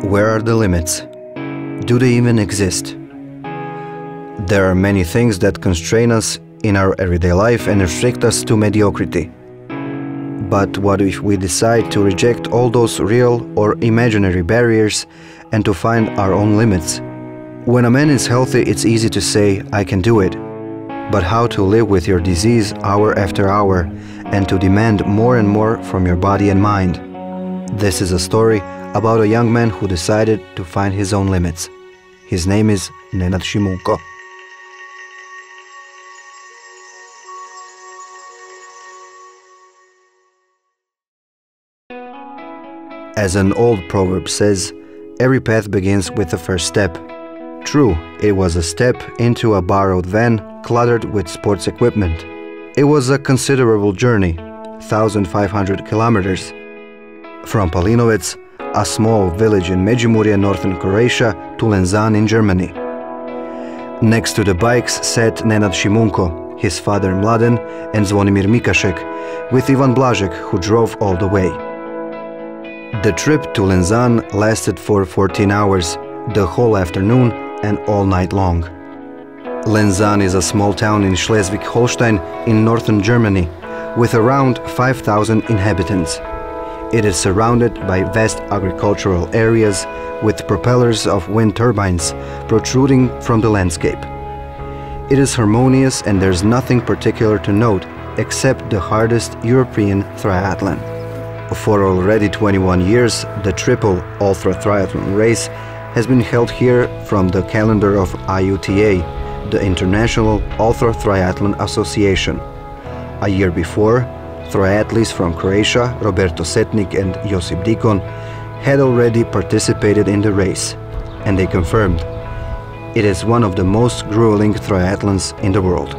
Where are the limits? Do they even exist? There are many things that constrain us in our everyday life and restrict us to mediocrity. But what if we decide to reject all those real or imaginary barriers and to find our own limits? When a man is healthy, it's easy to say, "I can do it." But how to live with your disease hour after hour and to demand more and more from your body and mind? This is a story about a young man who decided to find his own limits. His name is Nenad Šimunko. As an old proverb says, every path begins with the first step. True, it was a step into a borrowed van cluttered with sports equipment. It was a considerable journey, 1,500 kilometers. From Palinovec, a small village in Međimurje, northern Croatia, to Lensahn in Germany. Next to the bikes sat Nenad Šimunko, his father Mladen, and Zvonimir Mikasek, with Ivan Blažek, who drove all the way. The trip to Lensahn lasted for 14 hours, the whole afternoon and all night long. Lensahn is a small town in Schleswig-Holstein in northern Germany, with around 5,000 inhabitants. It is surrounded by vast agricultural areas with propellers of wind turbines protruding from the landscape. It is harmonious and there's nothing particular to note except the hardest European triathlon. For already 21 years, the Triple Ultra Triathlon race has been held here from the calendar of IUTA, the International Ultra Triathlon Association. A year before, triathletes from Croatia, Roberto Setnik and Josip Dikon, had already participated in the race, and they confirmed it is one of the most grueling triathlons in the world.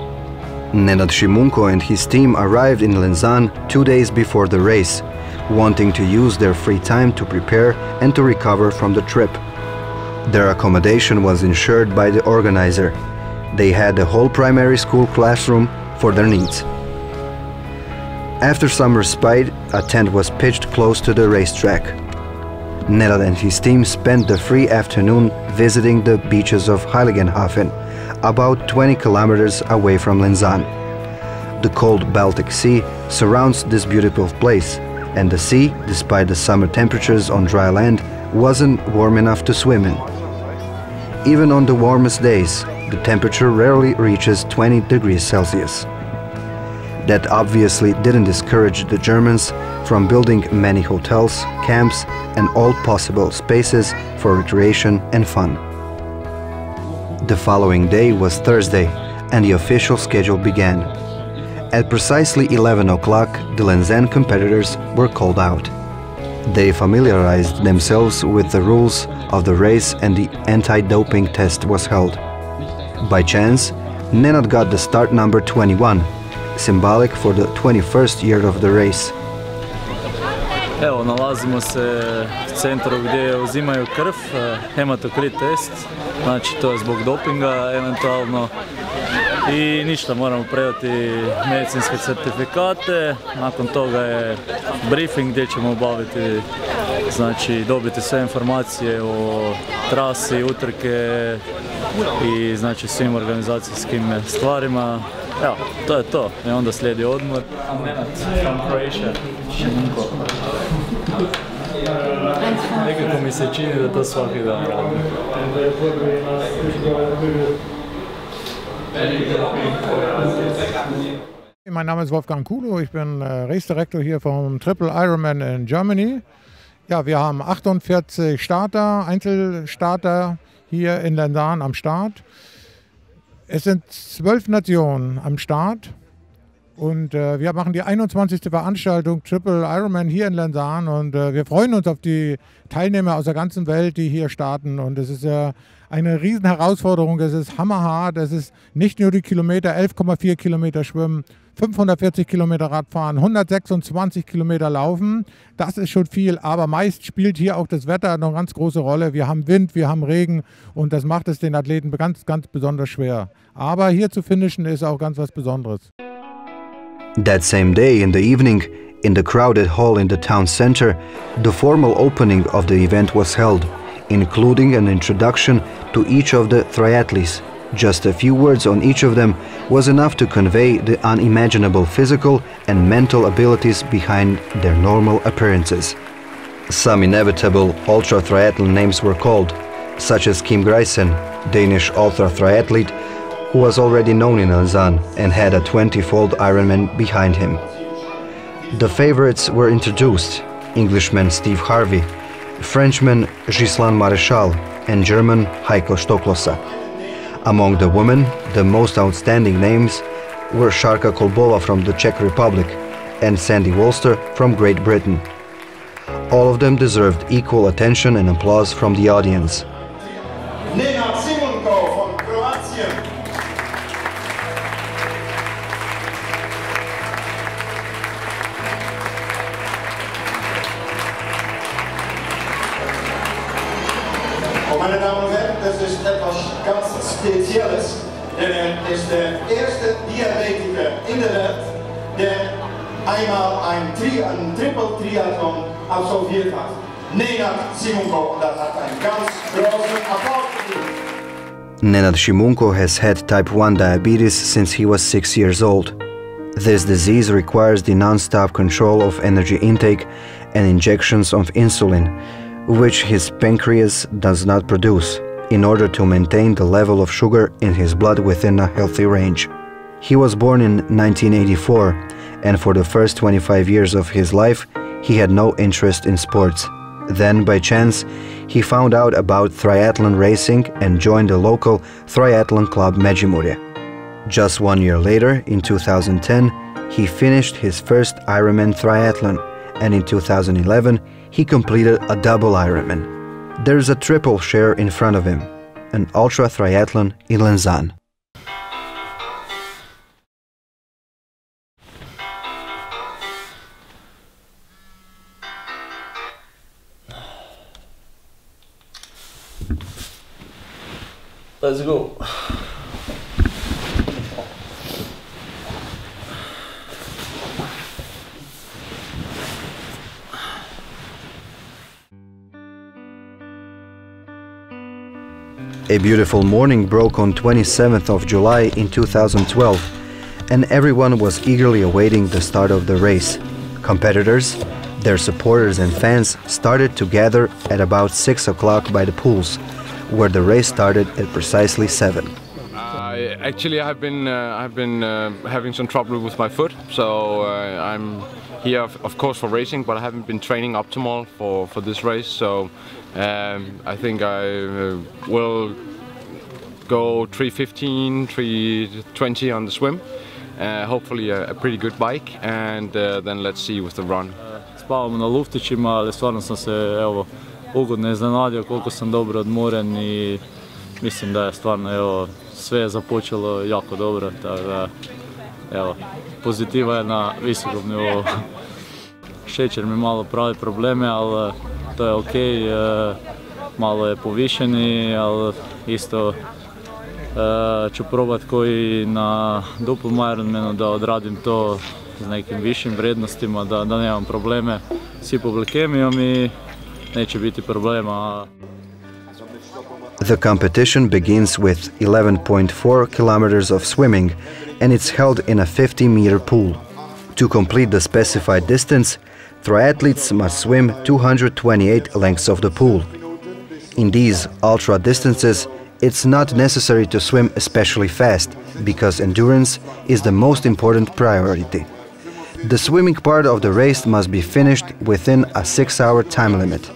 Nenad Šimunko and his team arrived in Lensahn 2 days before the race, wanting to use their free time to prepare and to recover from the trip. Their accommodation was ensured by the organizer. They had a whole primary school classroom for their needs. After some respite, a tent was pitched close to the racetrack. Nenad and his team spent the free afternoon visiting the beaches of Heiligenhafen, about 20 kilometers away from Lensahn. The cold Baltic Sea surrounds this beautiful place, and the sea, despite the summer temperatures on dry land, wasn't warm enough to swim in. Even on the warmest days, the temperature rarely reaches 20 degrees Celsius. That obviously didn't discourage the Germans from building many hotels, camps, and all possible spaces for recreation and fun. The following day was Thursday, and the official schedule began. At precisely 11 o'clock, the Lensahn competitors were called out. They familiarized themselves with the rules of the race and the anti-doping test was held. By chance, Nenad got the start number 21, symbolic for the 21st year of the race. Evo, nalazimo se u centru gdje uzimaju krv, hematokrit test, znači to je zbog dopinga eventualno. I ništa, moramo predati medicinske certifikate, nakon toga je briefing gdje ćemo obaviti, znači dobiti sve informacije o trasi, utrke i znači svim organizacijskim stvarima. Evo, to je to. I onda slijedi odmor. Nenad from Croatia. Nekako mi se čini da to svaki dan radim. Mein Name ist Wolfgang Kulo, ich bin Race Director hier vom Triple Ironman in Germany. Ja, wir haben 48 Starter, Einzelstarter hier in Lensahn am Start. Es sind 12 Nationen am Start und wir machen die 21. Veranstaltung Triple Ironman hier in Lensahn und wir freuen uns auf die Teilnehmer aus der ganzen Welt, die hier starten, und es ist eine riesen Herausforderung, es ist hammerhart, es ist nicht nur die Kilometer, 11,4 Kilometer schwimmen, 540 Kilometer Radfahren, 126 Kilometer laufen, das ist schon viel, aber meist spielt hier auch das Wetter eine ganz große Rolle. Wir haben Wind, wir haben Regen und das macht es den Athleten ganz, ganz besonders schwer. Aber hier zu finishen ist auch ganz was Besonderes. That same day in the evening, in the crowded hall in the town center, the formal opening of the event was held, including an introduction to each of the triathletes. Just a few words on each of them was enough to convey the unimaginable physical and mental abilities behind their normal appearances. Some inevitable ultra triathlon names were called, such as Kim Greisen, Danish ultra triathlete, who was already known in Lensahn and had a 20-fold Ironman behind him. The favorites were introduced: Englishman Steve Harvey, Frenchman Ghislain Maréchal, and German Heiko Stoklosa. Among the women, the most outstanding names were Šárka Kolbova from the Czech Republic and Sandy Wolster from Great Britain. All of them deserved equal attention and applause from the audience. Nenad Šimunko from Croatia. Meine Damen und Herren, das ist etwas ganz Spezielles, denn ist der erste Diabetiker in der Welt, der einmal ein Triple Triathlon absolviert hat. Nenad Šimunko, und das hat einen ganz großen Applaus verdient. Nenad Šimunko has had type 1 diabetes since he was 6 years old. This disease requires the non-stop control of energy intake and injections of insulin, which his pancreas does not produce, in order to maintain the level of sugar in his blood within a healthy range. He was born in 1984, and for the first 25 years of his life, he had no interest in sports. Then, by chance, he found out about triathlon racing and joined the local triathlon club Međimurje. Just 1 year later, in 2010, he finished his first Ironman triathlon, and in 2011, he completed a double Ironman. There is a triple share in front of him, an ultra triathlon in Lensahn. Let's go. A beautiful morning broke on 27th of July in 2012, and everyone was eagerly awaiting the start of the race. Competitors, their supporters and fans started to gather at about 6 o'clock by the pools, where the race started at precisely 7. Actually, I've been having some trouble with my foot, so I'm here, of course, for racing, but I haven't been training optimal for this race. So I think I will go 3:15, 3:20 on the swim. Hopefully a pretty good bike, and then let's see with the run. Spavamo na luftićima, ali stvarno sam se ugodno iznenadio koliko sam dobro odmoren i mislim da je stvarno sve je započelo jako dobro, tako da pozitiva je na visokom nivou. Šećer mi malo pravi probleme, ali to je ok, malo je povišeni, ali isto ću probati koji na duplom Ironmanu da odradim to s nekim višim vrijednostima, da nemam probleme s hipoglikemijom i neće biti problema. The competition begins with 11.4 kilometers of swimming, and it's held in a 50-meter pool. To complete the specified distance, triathletes must swim 228 lengths of the pool. In these ultra distances, it's not necessary to swim especially fast, because endurance is the most important priority. The swimming part of the race must be finished within a 6-hour time limit.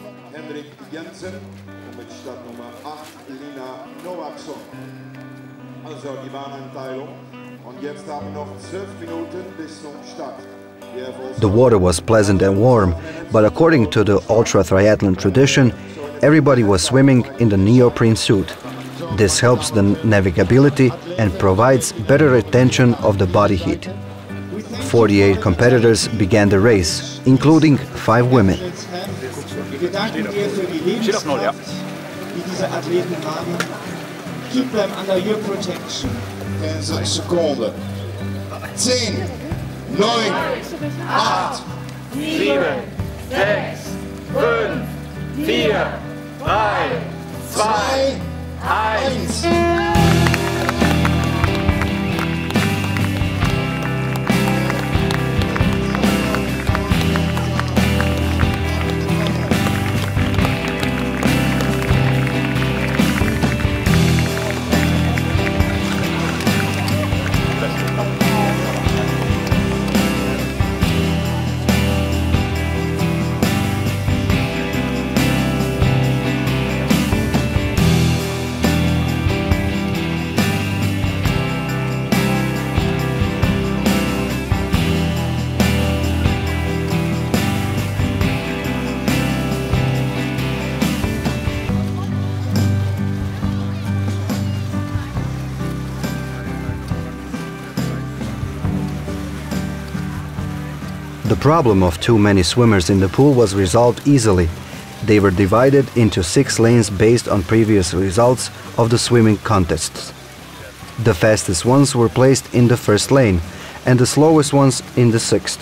The water was pleasant and warm, but according to the ultra triathlon tradition, everybody was swimming in the neoprene suit. This helps the navigability and provides better retention of the body heat. 48 competitors began the race, including 5 women. Keep them under your protection. 10 seconden. 10, 9, 8, 7, 6, 5, 4, 3, 2, 1. The problem of too many swimmers in the pool was resolved easily. They were divided into 6 lanes based on previous results of the swimming contests. The fastest ones were placed in the first lane and the slowest ones in the 6th.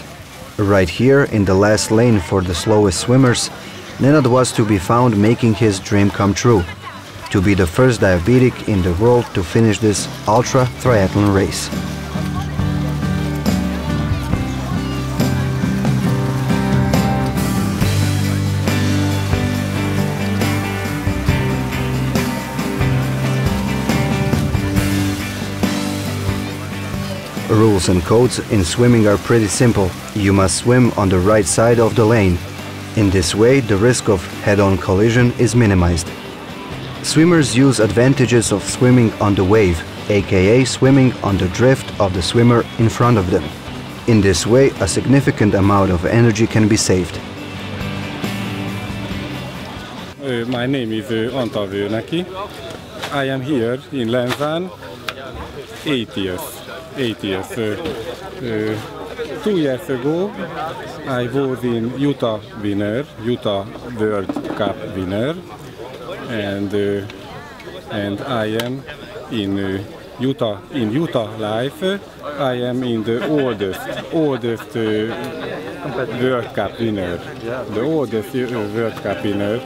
Right here in the last lane for the slowest swimmers, Nenad was to be found making his dream come true, to be the first diabetic in the world to finish this ultra triathlon race. Rules and codes in swimming are pretty simple. You must swim on the right side of the lane. In this way, the risk of head-on collision is minimized. Swimmers use advantages of swimming on the wave, aka swimming on the drift of the swimmer in front of them. In this way, a significant amount of energy can be saved. My name is Antal Vőneki. I am here in Lensahn 8 years. 2 years ago, I was in Utah World Cup winner, and I am in Utah life. I am in the oldest World Cup winner, the oldest World Cup winner.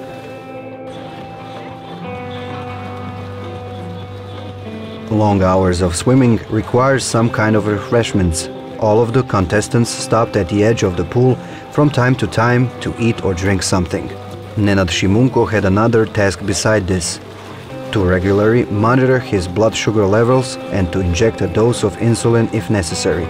Long hours of swimming require some kind of refreshments. All of the contestants stopped at the edge of the pool from time to time to eat or drink something. Nenad Šimunko had another task beside this: to regularly monitor his blood sugar levels and to inject a dose of insulin if necessary.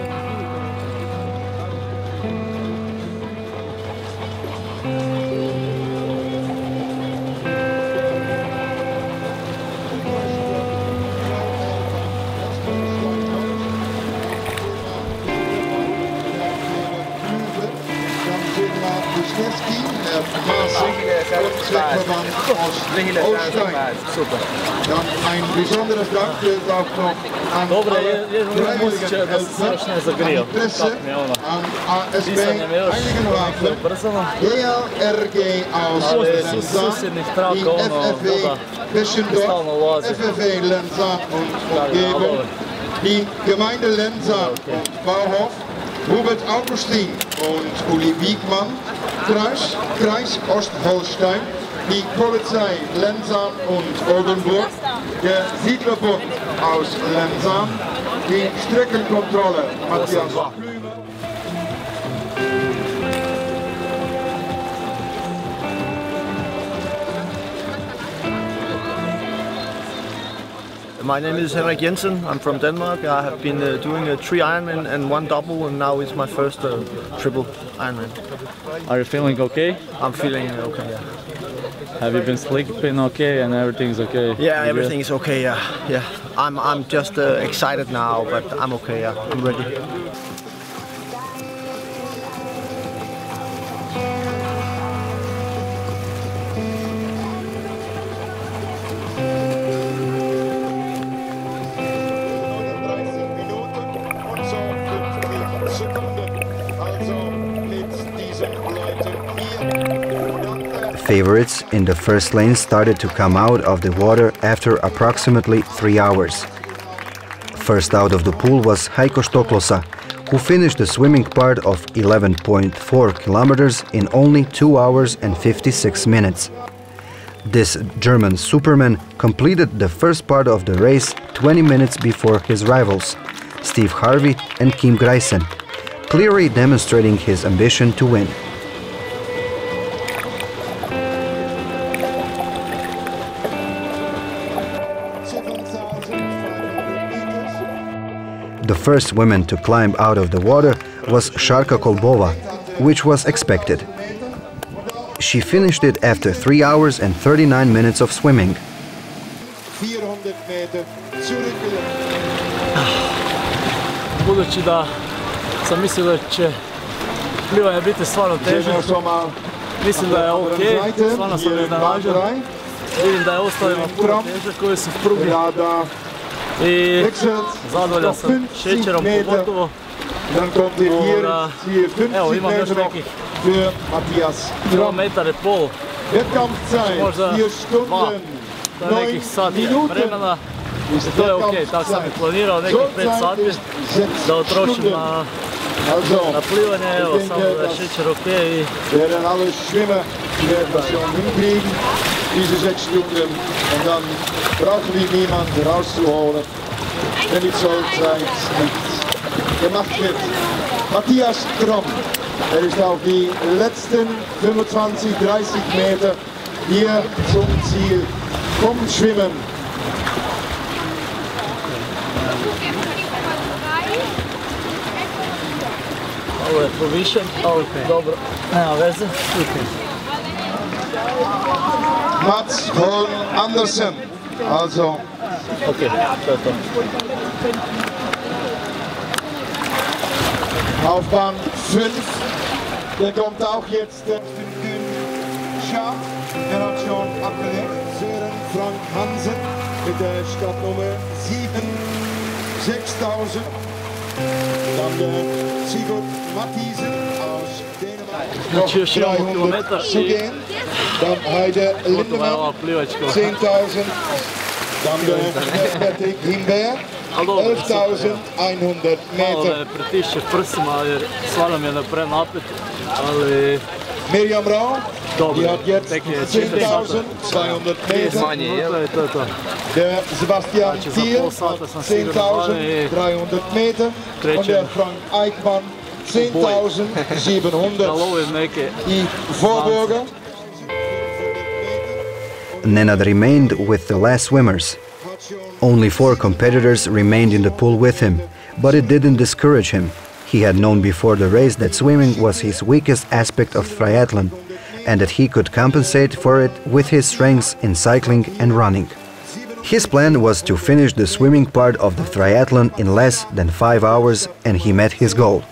Dan een bijzondere dank is ook nog aan alle vrijwilligers aan ASB Heiligenhafen, GLRG aus Lensahn, die FFV Peschendorf, FFV Lensahn und Umgebung, die Gemeinde Lensahn und Bauhof, Hubert Augustin und Uli Wiegmann, Kreis Ostholstein, die Polizei Lensahn und Oldenburg, der Siedlerbund aus Lensahn, die Streckenkontrolle Matthias Klümer. My name is Henrik Jensen. I'm from Denmark. I have been doing 3 Ironman and 1 double, and now it's my first triple Ironman. Are you feeling okay? I'm feeling okay, yeah. Have you been sleeping okay and everything's okay? Yeah, everything is okay, yeah. I'm just excited now, but I'm okay, yeah. I'm ready. Favorites in the first lane started to come out of the water after approximately 3 hours. First out of the pool was Heiko Stoklosa, who finished the swimming part of 11.4 kilometers in only 2 hours and 56 minutes. This German superman completed the first part of the race 20 minutes before his rivals, Steve Harvey and Kim Greisen, clearly demonstrating his ambition to win. The first woman to climb out of the water was Šárka Kolbova, which was expected. She finished it after 3 hours and 39 minutes of swimming. 400 meter zurückgelegt. Budući da sam mislio da će plivanje biti stvarno teže, mislim da je ok, stvarno sam iznenađen. Vidim da je ostavljeno puno teže koji su v prugi i zadovoljan sam šećerom pogotovo. Evo, imam još nekih 2,5 metara, možda 2 do nekih sati vremena. To je ok, tako sam i planirao, nekih 5 sati da utrošim na plivanje, evo, samo da je šećer ok i... Diese 6 Stunden und dann brauchen wir niemanden rauszuholen, wenn die Zollzeit nicht gemacht wird. Matthias Kromm, ist auf die letzten 25-30 Meter hier zum Ziel vom Schwimmen. Ovo je provišen, dobro, nema veze. Mats Holm Andersen, also. Okay, to je to. Auf Bahn 5, der kommt auch jetzt der Schaf, er hat schon abgelegt, Sören Frank Hansen mit der Startnummer 7, 6000. Dann der Sigurd Mathiesen aus Dänemark. Noch 300 zu gehen. Dann Heide Lindemann, 10.000. Dann der Patrick Himberg, 11.100 Malo Meter. me pritišće prsima jer stvarno mi je prenapet, ali... Mirjam Rau, die hat jetzt tek je 10.200 Meter. To je to. Der Sebastian Thiel, 10.300 Meter. Und der Frank Eichmann, 10.700. Die Vorburger. Nenad remained with the last swimmers. Only 4 competitors remained in the pool with him, but it didn't discourage him. He had known before the race that swimming was his weakest aspect of triathlon, and that he could compensate for it with his strengths in cycling and running. His plan was to finish the swimming part of the triathlon in less than 5 hours, and he met his goal.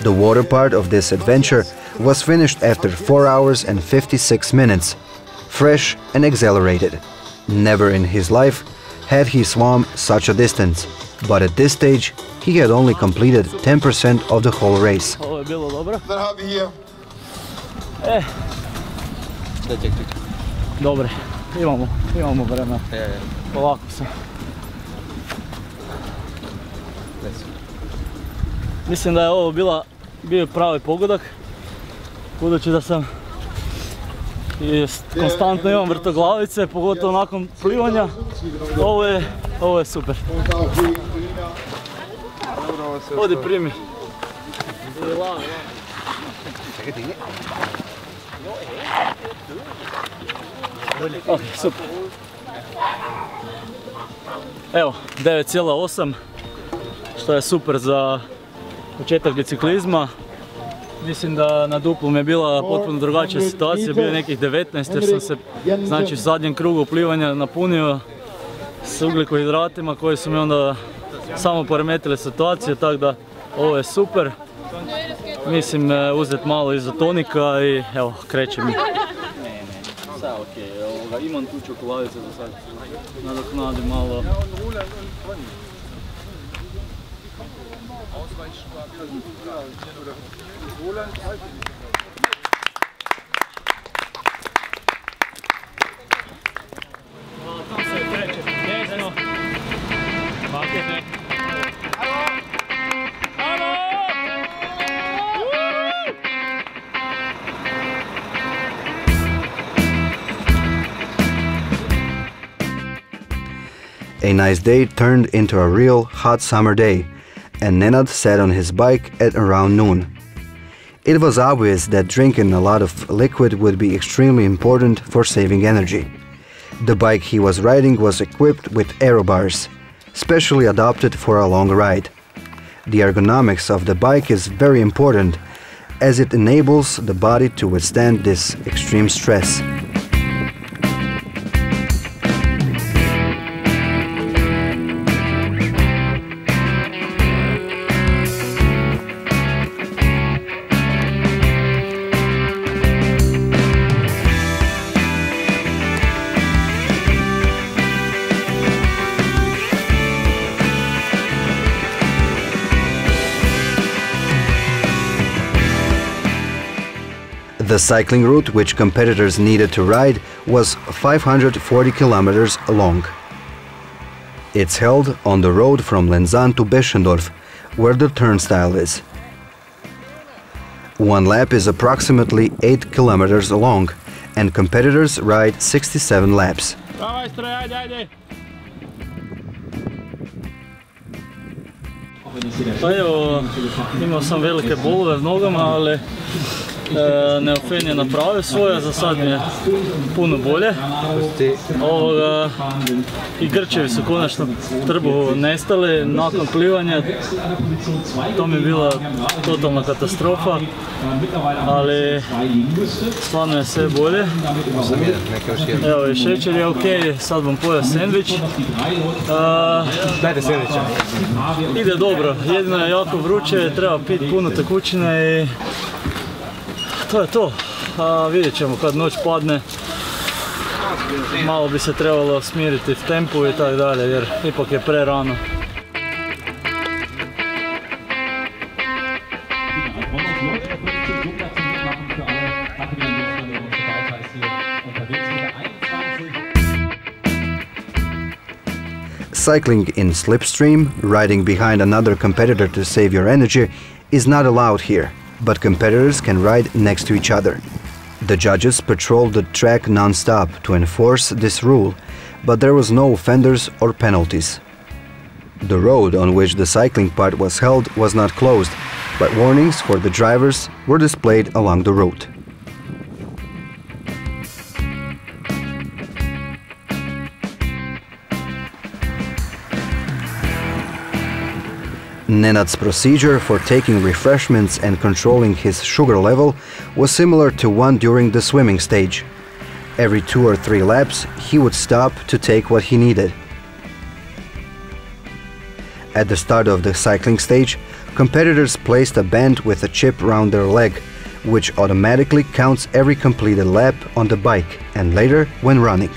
The water part of this adventure was finished after 4 hours and 56 minutes, fresh and exhilarated. Never in his life had he swum such a distance, but at this stage he had only completed 10% of the whole race. Ovo je bilo dobro. Dann haben wir hier. Dobre, imamo vremena. Polako sam. Mislim da je ovo bio pravi pogodak, budući da sam konstantno imam vrtoglavice, pogotovo nakon plivanja. Ovo je super. Odi primi. Ok, super. Evo, 9,8, što je super za početak biciklizma. Mislim da na duplu je bila potpuno drugačija situacija, bio je nekih 19 jer sam se znači, u zadnjem krugu plivanja napunio s ugljikohidratima koji su mi onda samo poremetili situaciju, tako da ovo je super. Mislim uzeti malo izotonika i evo, kreće mi. Sve je ok, imam tu čokoladice za sad, nadoknadim malo. Tam se kreće njezino. Pakete. A nice day turned into a real hot summer day, and Nenad sat on his bike at around noon. It was obvious that drinking a lot of liquid would be extremely important for saving energy. The bike he was riding was equipped with aero bars, specially adapted for a long ride. The ergonomics of the bike is very important, as it enables the body to withstand this extreme stress. The cycling route which competitors needed to ride was 540 kilometers long. It's held on the road from Lensahn to Beschendorf, where the turnstile is. One lap is approximately 8 kilometers long, and competitors ride 67 laps. Pa evo, imao sam velike bolove v nogama, ali neofen je napravio svoje, za sad mi je puno bolje. I grčevi su konačno trbuhu nestali nakon plivanja. To mi je bila totalna katastrofa, ali stvarno je sve bolje. Evo i šećer je ok, sad bom pojeo sendvič. Dajte sendviča. Ide dobro, jedino je jako vruće, treba piti puno tekućine i to je to. Vidjet ćemo kad noć padne, malo bi se trebalo smiriti v tempu i tako dalje, jer ipak je pre rano. Cycling in slipstream, riding behind another competitor to save your energy, is not allowed here, but competitors can ride next to each other. The judges patrolled the track non-stop to enforce this rule, but there was no offenders or penalties. The road on which the cycling part was held was not closed, but warnings for the drivers were displayed along the route. Nenad's procedure for taking refreshments and controlling his sugar level was similar to one during the swimming stage. Every 2 or 3 laps, he would stop to take what he needed. At the start of the cycling stage, competitors placed a band with a chip round their leg, which automatically counts every completed lap on the bike and later when running.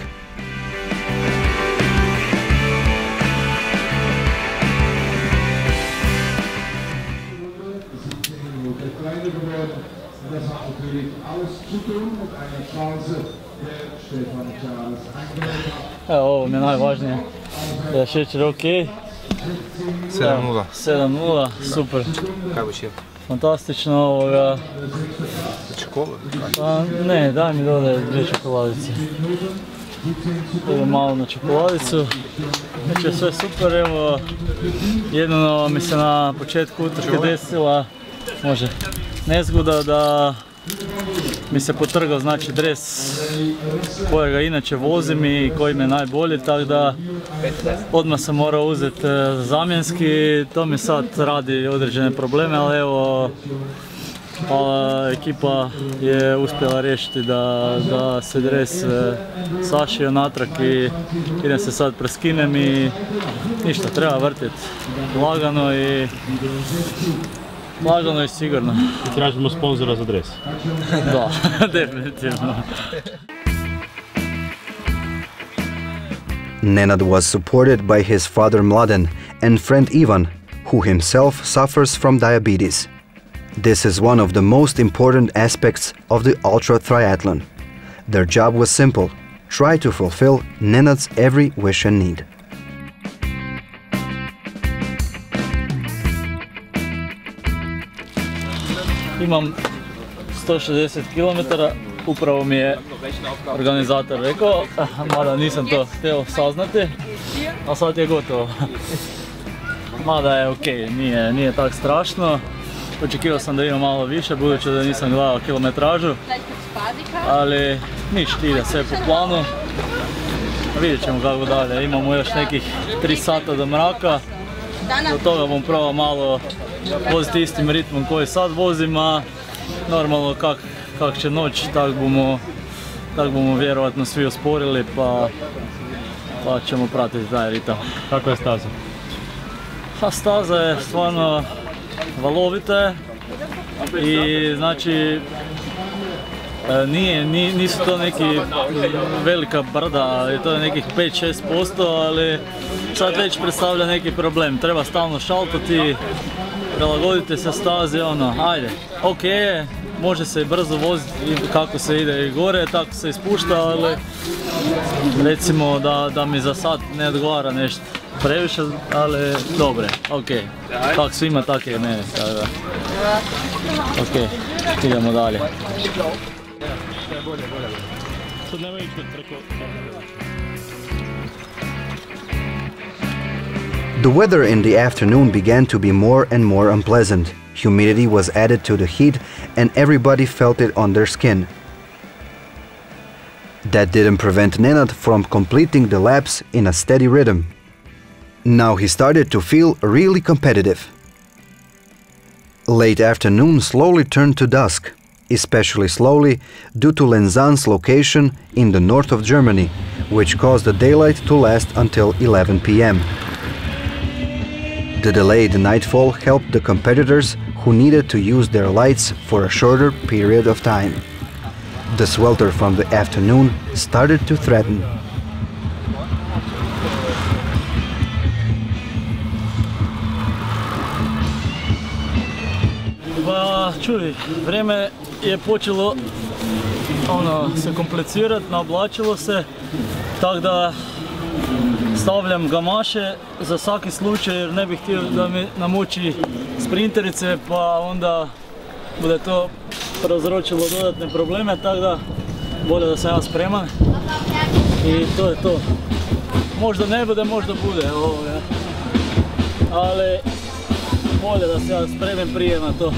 Evo, ovo mi je najvažnije, da je šećer ok. 7:0. 7:0, super. Kako će? Fantastično. Čokoladu? Ne, daj mi dodaj 2 čokoladice. Idem malo na čokoladicu. Znači je sve super, evo, jedino mi se na početku utrke desila, može, nezgoda da mi se potrgao, znači, dres kojega inače vozim i koji me najbolji, tako da odmah sam morao uzeti zamjenski. To mi sad radi određene probleme, ali evo, ekipa je uspjela riješiti da se dres sašio natrag i idem se sad preskinem i ništa, treba vrtjeti lagano i sigurno. I tražimo sponzora za dres. Da, definitivno. Nenad was supported by his father Mladen and friend Ivan, who himself suffers from diabetes. This is one of the most important aspects of the ultra triathlon. Their job was simple: try to fulfill Nenad's every wish and need. Imam 160 km, upravo mi je organizator rekao, mada nisam to htio saznati, a sad je gotovo. Mada je okej, nije tak strašno. Očekivao sam da ima malo više, budući da nisam gledao kilometražu, ali ništa, ide sve po planu. Vidjet ćemo kako dalje, imamo još nekih 3 sata do mraka. Do toga bom probao malo voziti istim ritmom koji sad vozim, a normalno kak će noć, tak bomo vjerovatno svi usporili, pa ćemo pratiti taj ritam. Kako je staza? A staza je stvarno valovita i znači nisu to neki velika brda, to je nekih 5-6%, ali sad već predstavlja neki problem. Treba stalno šaltati, prilagoditi se stazi, ajde, ok, može se i brzo voziti kako se ide i gore, tako se ispušta, ali recimo da mi za sad ne odgovara nešto previše, ali dobre, ok, tak svima, tak je mene, tako da. Ok, idemo dalje. The weather in the afternoon began to be more and more unpleasant. Humidity was added to the heat and everybody felt it on their skin. That didn't prevent Nenad from completing the laps in a steady rhythm. Now he started to feel really competitive. Late afternoon slowly turned to dusk, especially slowly due to Lensahn's location in the north of Germany, which caused the daylight to last until 11 p.m. The delayed nightfall helped the competitors who needed to use their lights for a shorter period of time. The swelter from the afternoon started to threaten. Pa čuj, vrijeme je počelo se komplicirati, naoblačilo se, tako da stavljam gamaše za svaki slučaj jer ne bih htio da mi namuči sprinterice pa onda bude to prouzročilo dodatne probleme, tako da bolje da sam ja spreman i to je to. Možda ne bude, možda bude, ali bolje da se ja spremim prije na to.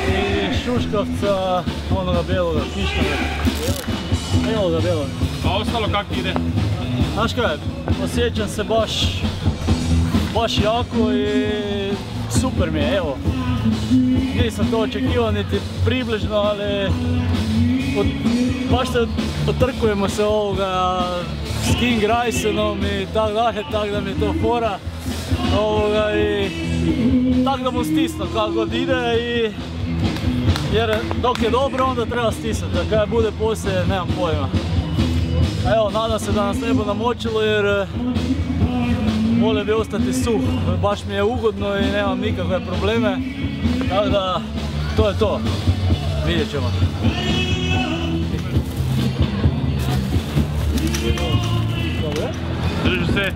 I šuškavca, onoga bijeloga, kišnoga, bijeloga. A ostalo kako ide? Znaš kaj, osjećam se baš jako i super mi je, evo. Nisam to očekivao niti približno, ali baš se otrkujemo se ovoga s King Raisenom i tako dalje, tako da mi je to fora. I tako da mu stisno kako god ide jer dok je dobro onda treba stisati, da kada bude poslije nemam pojma. Evo, nadam se da nas ne bude namočilo jer volio bi ostati suh, baš mi je ugodno i nemam nikakve probleme, tako da to je to, vidjet ćemo. Drži se!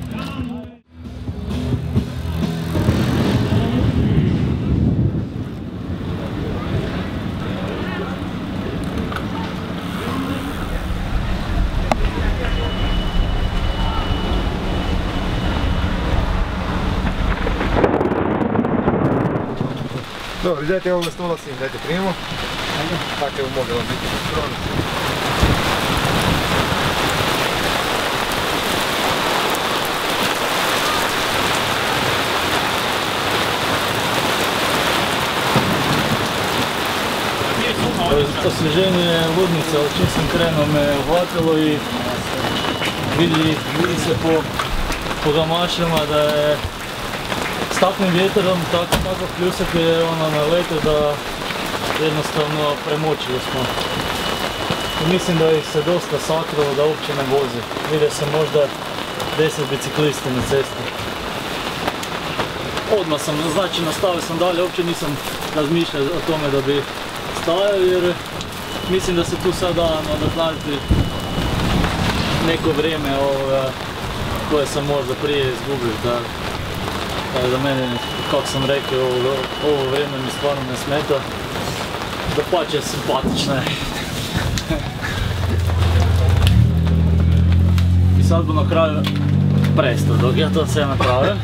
Dobro, dajte ovoga stola sin, dajte prijemo. Tako je moglo biti strano. Osvježenje je ludnica, od čim sam krenuo me uhvatilo i vidi se po gamašama da je s takvim vjetrom, takav pljusak je na letu da jednostavno premočili smo. I mislim da ih se dosta sakrilo da uopće ne vozi. Vide se možda 10 biciklisti na cesti. Odmah sam, znači nastavio sam dalje, uopće nisam razmišljao o tome da bi stajao jer mislim da se tu sad da nadoknaditi neko vrijeme koje sam možda prije izgubio. Tako da mene, kako sam rekao, ovo vrijeme mi stvarno ne smeta. Dapače je simpatično. sad bu na kraju prestao dok ja to sve napravim.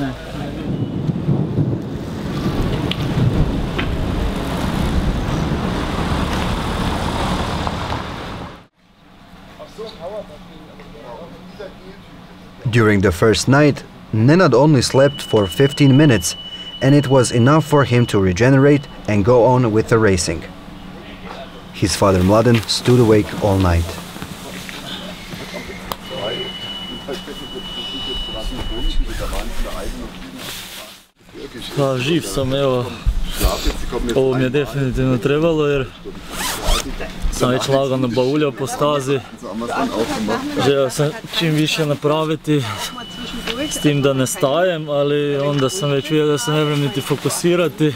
Ne. During the first night, Nenad only slept for 15 minutes, and it was enough for him to regenerate and go on with the racing. His father Mladen stood awake all night. Pa živ sam, evo, ovo mi je definitivno trebalo jer sam već lagano bauljao po stazi. Želio sam čim više napraviti, s tim da ne stajem, ali onda sam već vidio da se ne vrem niti fokusirati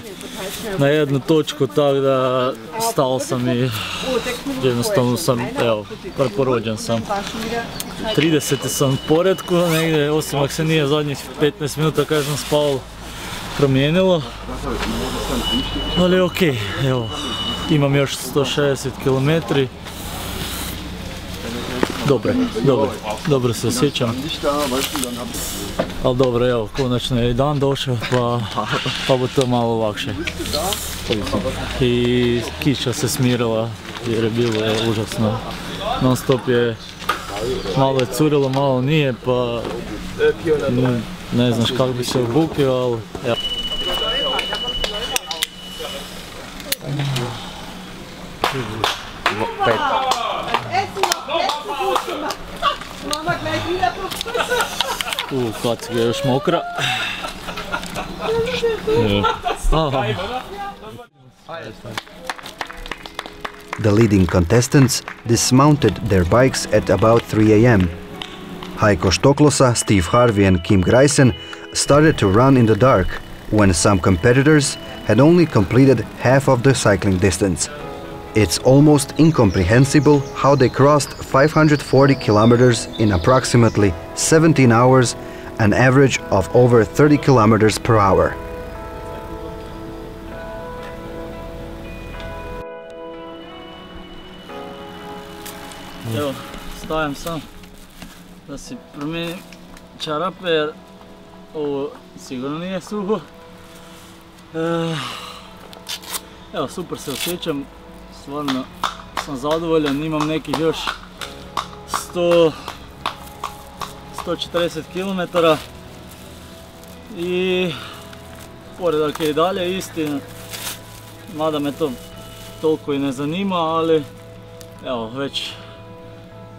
na jednu točku, tako da stao sam i jednostavno sam, evo, preporođen sam. 30 sam u poretku negdje, osim ako se nije zadnjih 15 minuta kada sam spao promijenilo, ali okej, evo, imam još 160 km. Dobro se osjećam, ali dobro, evo, konačno je i dan došao, pa bo to malo lakše. I kiša se smirila jer je bilo užasno, non stop je, malo je curilo, malo nije, pa ne znaš kako bi se obukio, ali evo. Kacka je još mokra. The leading contestants dismounted their bikes at about 3 a.m. Heiko Stoklosa, Steve Harvey and Kim Greisen started to run in the dark when some competitors had only completed half of the cycling distance. It's almost incomprehensible how they crossed 540 kilometers in approximately 17 hours, an average of over 30 kilometers per hour. Evo, stajem sam da si promijenim čarape jer ovo sigurno nije suho. Evo, super se osjećam, stvarno sam zadovoljan, imam nekih još 140 km i poredak je i dalje isti, mada me to toliko i ne zanima, ali evo, već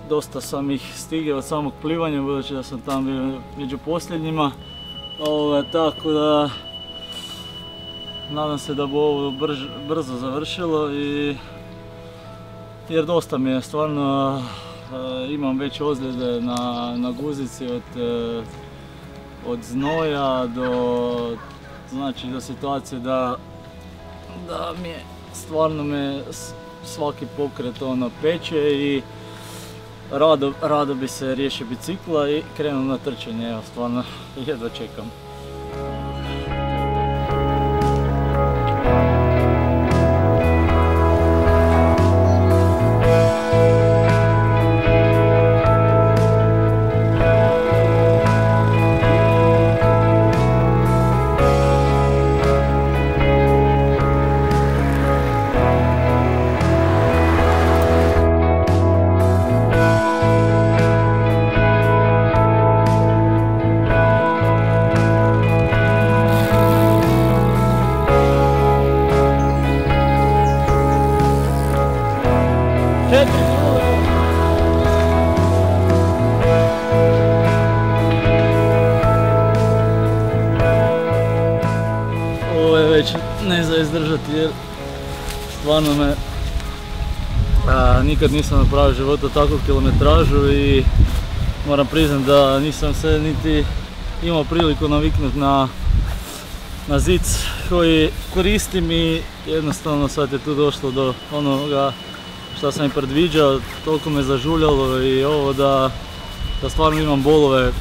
dosta sam ih stigao od samog plivanja, budući da sam tam bio među posljednjima, tako da nadam se da bo ovo brzo završilo, jer dosta mi je stvarno, imam već ozljede na guzici od znoja do situacije da mi je stvarno svaki pokret peče i rado bi se riješio bicikla i krenuo na trčanje, evo, stvarno jedva čekam. Ovo je već ne za izdržati jer stvarno me nikad nisam napravio u životu takvu kilometražu i moram priznati da nisam se niti imao priliku naviknuti na zic koji koristim i jednostavno sad je tu došlo do onoga što sam i predviđao, toliko me zažuljalo i ovo da stvarno imam bolove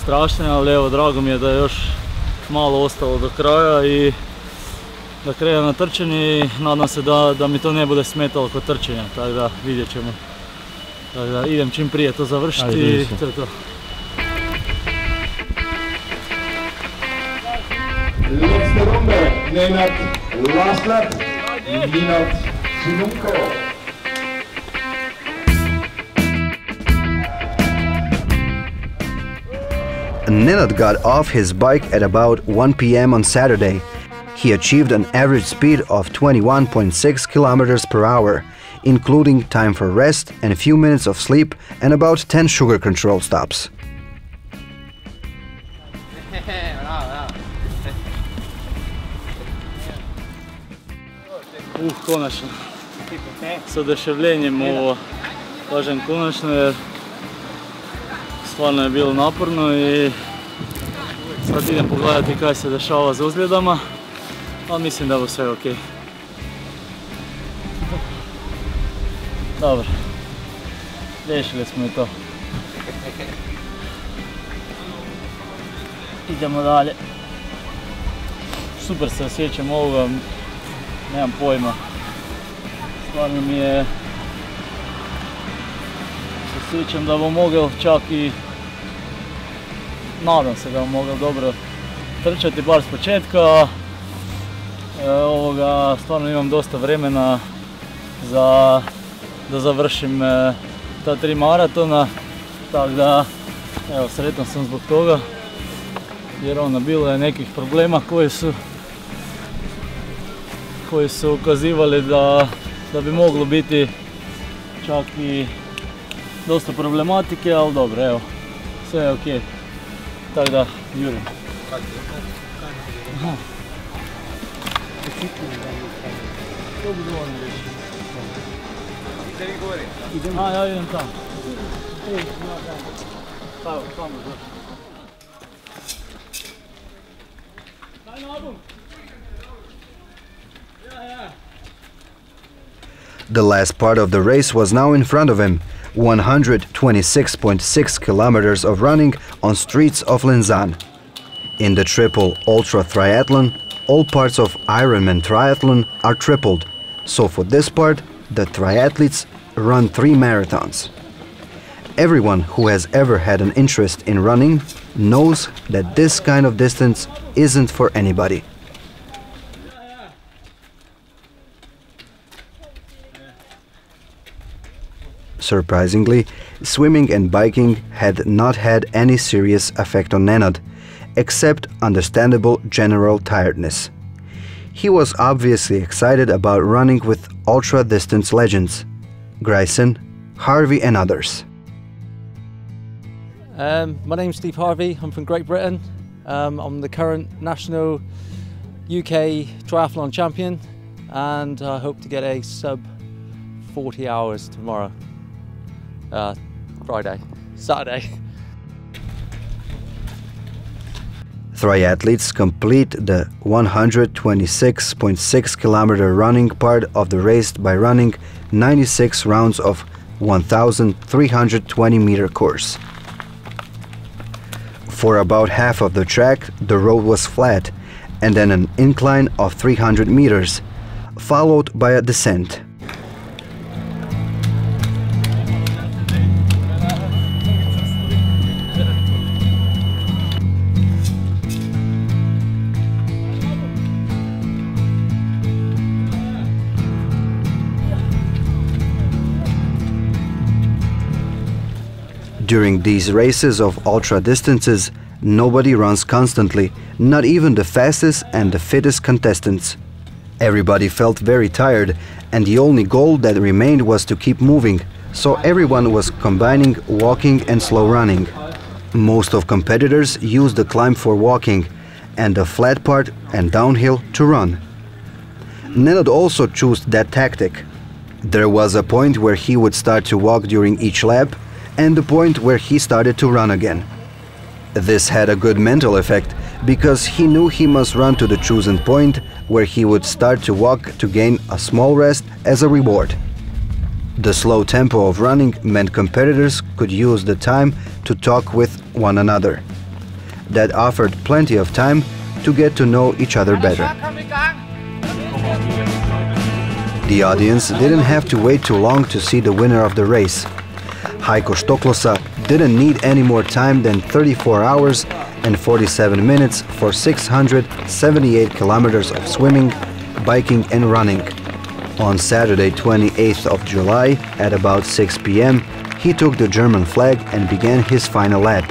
strašne, ali evo, drago mi je da je još malo ostalo do kraja i da krenem na trčanje i nadam se da mi to ne bude smetalo kod trčanja, tako da vidjet ćemo. Tako da idem čim prije to završiti i to je to. Letzte Runde, Nenad, last lap, Nenad Šimunko. Nenad got off his bike at about 1 p.m. on Saturday. He achieved an average speed of 21.6 kilometers per hour, including time for rest and a few minutes of sleep and about 10 sugar control stops. Konačno. S oduševljenjem ovo, kažem konačno jer stvarno je bilo naporno i sad idem pogledati kaj se dešava za uzljedama, ali mislim da bo sve ok. Dobro, riješili smo i to. Idemo dalje. Super se osjećam ovoga, nemam pojma. Stvarno mi je... Osjećam da bom mogel čak i... Nadam se da bom mogel dobro trčati, bar s početka. Stvarno imam dosta vremena da završim ta 3 maratona. Tako da, evo, sretan sam zbog toga. Jer bilo je nekih problema koji su ukazivali da bi moglo biti čak i dosta problematike, ali dobro, evo, sve je ok. Tako da, jurim. Ja idem tamo. The last part of the race was now in front of him, 126.6 kilometers of running on streets of Lensahn. In the Triple Ultra Triathlon, all parts of Ironman triathlon are tripled, so for this part, the triathletes run 3 marathons. Everyone who has ever had an interest in running knows that this kind of distance isn't for anybody. Surprisingly, swimming and biking had not had any serious effect on Nenad, except understandable general tiredness. He was obviously excited about running with ultra-distance legends, Grayson, Harvey and others. My name's Steve Harvey, I'm from Great Britain. I'm the current national UK triathlon champion and I hope to get a sub 40 hours tomorrow. Saturday. Triathletes complete the 126.6 kilometer running part of the race by running 96 rounds of 1,320 meter course. For about half of the track, the road was flat and then an incline of 300 meters, followed by a descent. During these races of ultra distances, nobody runs constantly, not even the fastest and the fittest contestants. Everybody felt very tired, and the only goal that remained was to keep moving, so everyone was combining walking and slow running. Most of competitors used the climb for walking, and the flat part and downhill to run. Nenad also chose that tactic. There was a point where he would start to walk during each lap, and the point where he started to run again. This had a good mental effect, because he knew he must run to the chosen point where he would start to walk to gain a small rest as a reward. The slow tempo of running meant competitors could use the time to talk with one another. That offered plenty of time to get to know each other better. The audience didn't have to wait too long to see the winner of the race. Heiko Stoklosa didn't need any more time than 34 hours and 47 minutes for 678 kilometers of swimming, biking and running. On Saturday 28th of July at about 6 p.m. he took the German flag and began his final lap,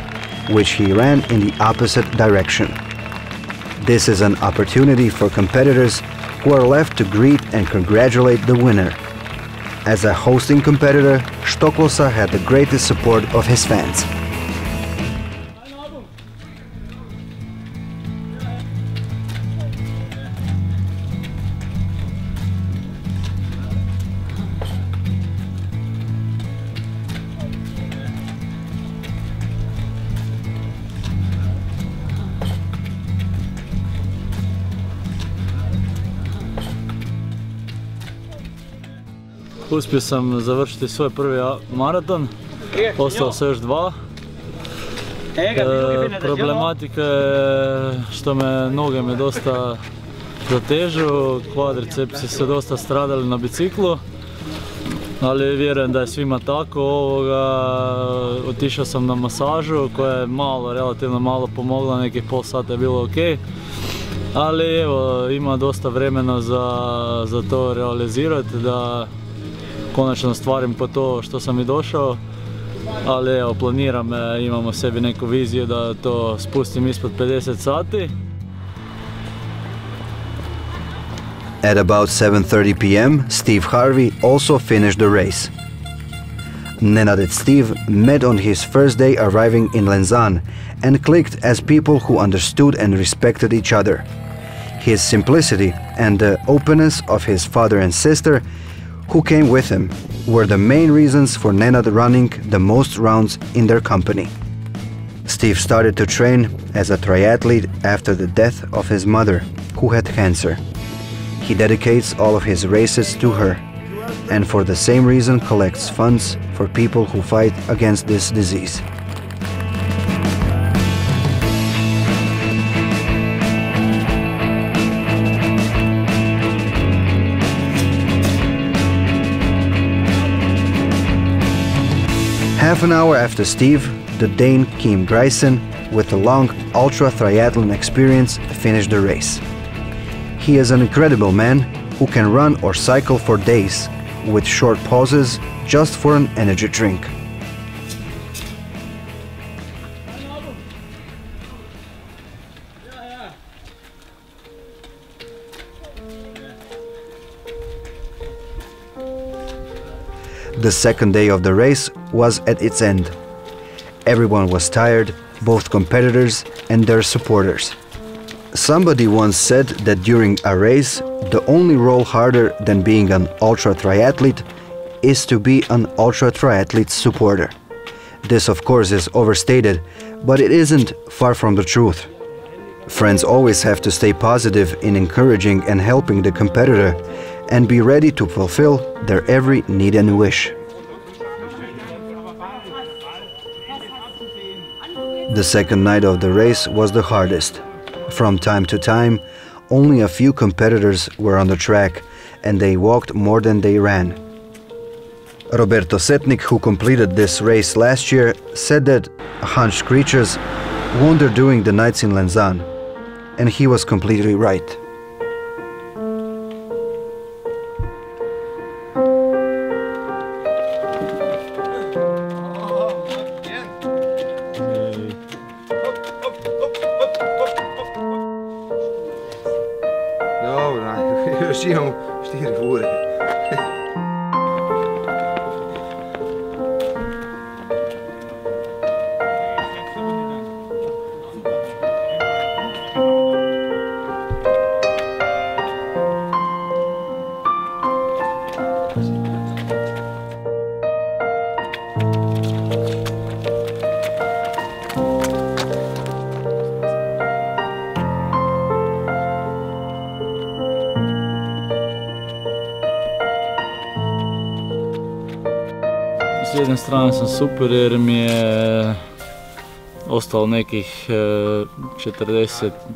which he ran in the opposite direction. This is an opportunity for competitors who are left to greet and congratulate the winner. As a hosting competitor, Stoklosa had the greatest support of his fans. Uspio sam završiti svoj prvi maraton, ostalo se još 2. Problematika je što noge me dosta zatežu, kvadricepsi su dosta stradali na biciklu, ali vjerujem da je svima tako. Otišao sam na masažu koja je relativno malo pomogla, nekih pol sata je bilo ok. Ali evo, ima dosta vremena za to realizirati, da konačno stvarim po to što sam i došao, ali evo, planiram, imamo sebi neku viziju da to spustim ispod 50 sati. At about 7:30 p.m., Steve Harvey also finished the race. Nenad and Steve met on his first day arriving in Lensahn and clicked as people who understood and respected each other. His simplicity and the openness of his father and sister who came with him were the main reasons for Nenad running the most rounds in their company. Steve started to train as a triathlete after the death of his mother, who had cancer. He dedicates all of his races to her, and for the same reason collects funds for people who fight against this disease. Half an hour after Steve, the Dane Kim Dreisen, with a long ultra triathlon experience, finished the race. He is an incredible man who can run or cycle for days, with short pauses just for an energy drink. The second day of the race was at its end. Everyone was tired, both competitors and their supporters. Somebody once said that during a race, the only role harder than being an ultra triathlete is to be an ultra triathlete supporter. This of course is overstated, but it isn't far from the truth. Friends always have to stay positive in encouraging and helping the competitor and be ready to fulfill their every need and wish. The second night of the race was the hardest. From time to time, only a few competitors were on the track, and they walked more than they ran. Roberto Setnik, who completed this race last year, said that hunched creatures wander during the nights in Lensahn, and he was completely right. Imamo 4 fure. S jedne strane sam super jer mi je ostalo nekih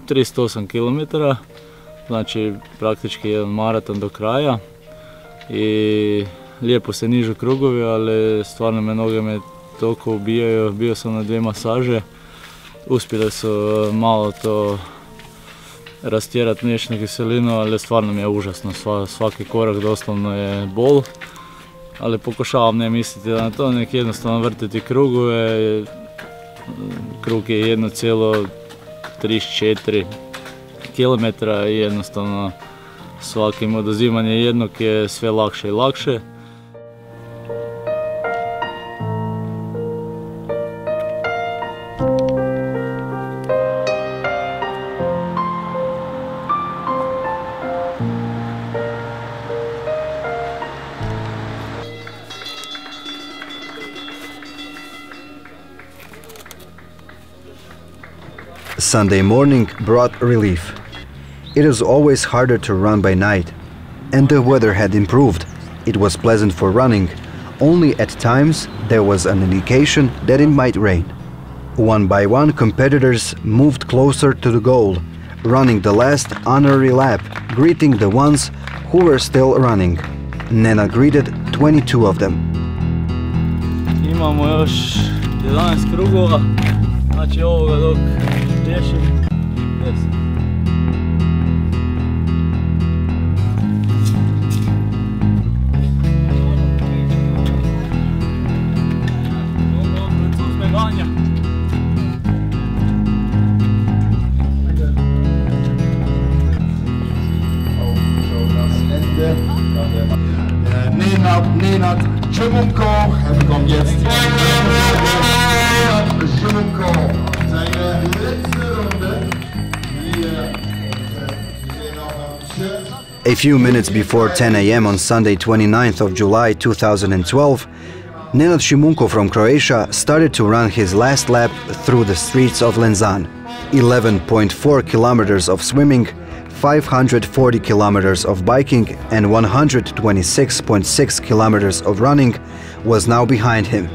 38 km, znači praktički jedan maraton do kraja. i lijepo se nižu krugovi, ali stvarno me noge me toliko ubijaju. Bio sam na 2 masaže, uspjeli su malo to rastjerati mliječnu kiselinu, ali stvarno mi je užasno, svaki korak doslovno je bol. Ali pokušavam ne misliti na to, nek jednostavno vrtiti krugove. Krug je 1,34 km i jednostavno svakim oduzimanje jednog je sve lakše i lakše. Sunday morning brought relief. It was always harder to run by night, and the weather had improved. It was pleasant for running, only at times there was an indication that it might rain. One by one, competitors moved closer to the goal, running the last honorary lap, greeting the ones who were still running. Nenad greeted 22 of them. Imamo još 11 krugova, znači ovoga dok riješim 10. Nenad Šimunko, er kommt jetzt Nenad Šimunko, seine letzte Runde. A few minutes before 10 a.m. on Sunday 29th of July 2012, Nenad Šimunko from Croatia started to run his last lap through the streets of Lensahn. 11.4 kilometers of swimming, 540 kilometers of biking and 126.6 kilometers of running was now behind him.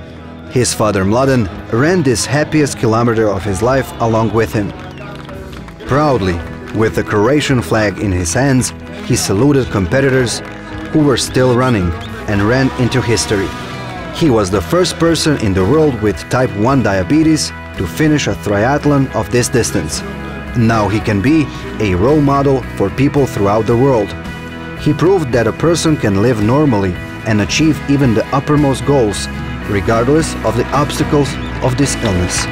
His father Mladen ran this happiest kilometer of his life along with him. Proudly, with the Croatian flag in his hands, he saluted competitors who were still running and ran into history. He was the first person in the world with type 1 diabetes to finish a triathlon of this distance. Now he can be a role model for people throughout the world. He proved that a person can live normally and achieve even the uppermost goals, regardless of the obstacles of this illness.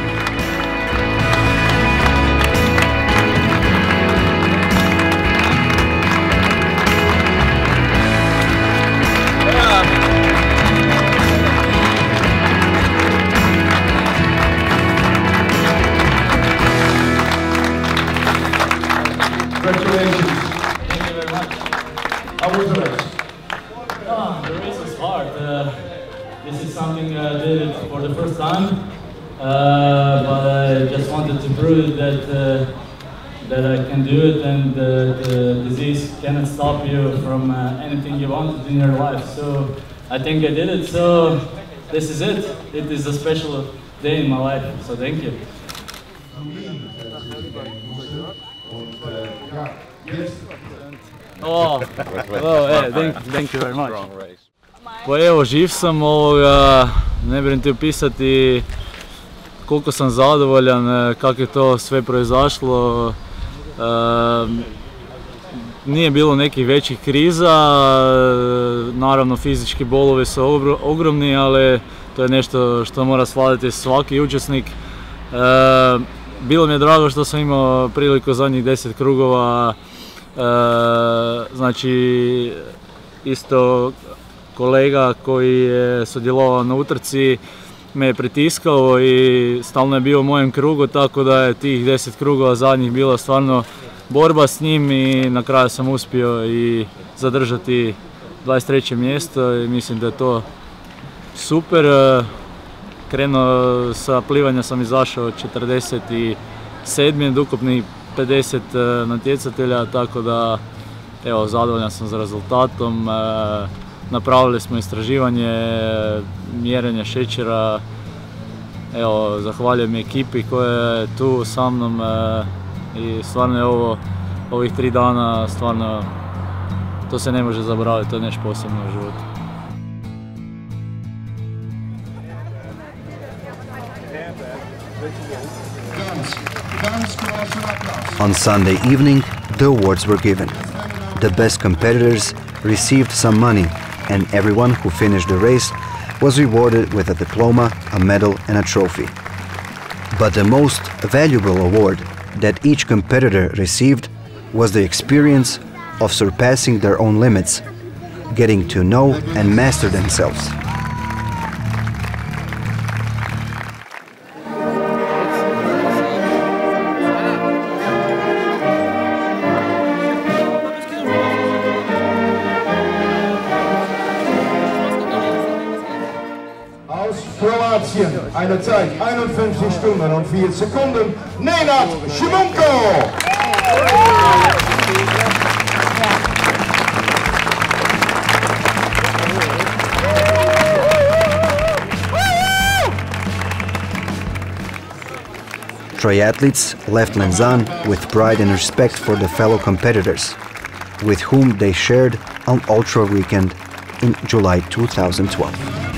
Congratulations. Thank you very much. How was the race? The race was hard. This is something I did for the first time, but I just wanted to prove that I can do it, and the disease cannot stop you from anything you wanted in your life. So I think I did it. So this is it. It is a special day in my life. So thank you. Thank you very much. Pa evo, živ sam, ne bih ti opisati koliko sam zadovoljan, kako je to sve proizašlo. Nije bilo nekih većih kriza, naravno fizički bolovi su ogromni, ali to je nešto što mora shvatiti svaki učesnik. Bilo mi je drago što sam imao priliku zadnjih 10 krugova, znači isto kolega koji je sudjelovao na utrci me je pritiskao i stalno je bio u mojem krugu, tako da je tih 10 krugova zadnjih bila stvarno borba s njim i na kraju sam uspio i zadržati 23. mjesto i mislim da je to super. Krenuo sa plivanja sam izašao 47. od ukupnih 50 natjecatelja, tako da evo, zadovoljan sam za rezultatom. Napravili smo istraživanje, mjerenje šećera. Evo, zahvaljujem ekipi koja je tu sa mnom i stvarno je ovih 3 dana stvarno to se ne može zaboraviti, to je nešto posebno u životu. On Sunday evening, the awards were given. The best competitors received some money, and everyone who finished the race was rewarded with a diploma, a medal and a trophy. But the most valuable award that each competitor received was the experience of surpassing their own limits, getting to know and master themselves. Aus Kroatien, eine Zeit 51 Stunden und 4 Sekunden, Nenad Šimunko! Triathletes left Lensahn with pride and respect for the fellow competitors, with whom they shared an ultra weekend in July 2012.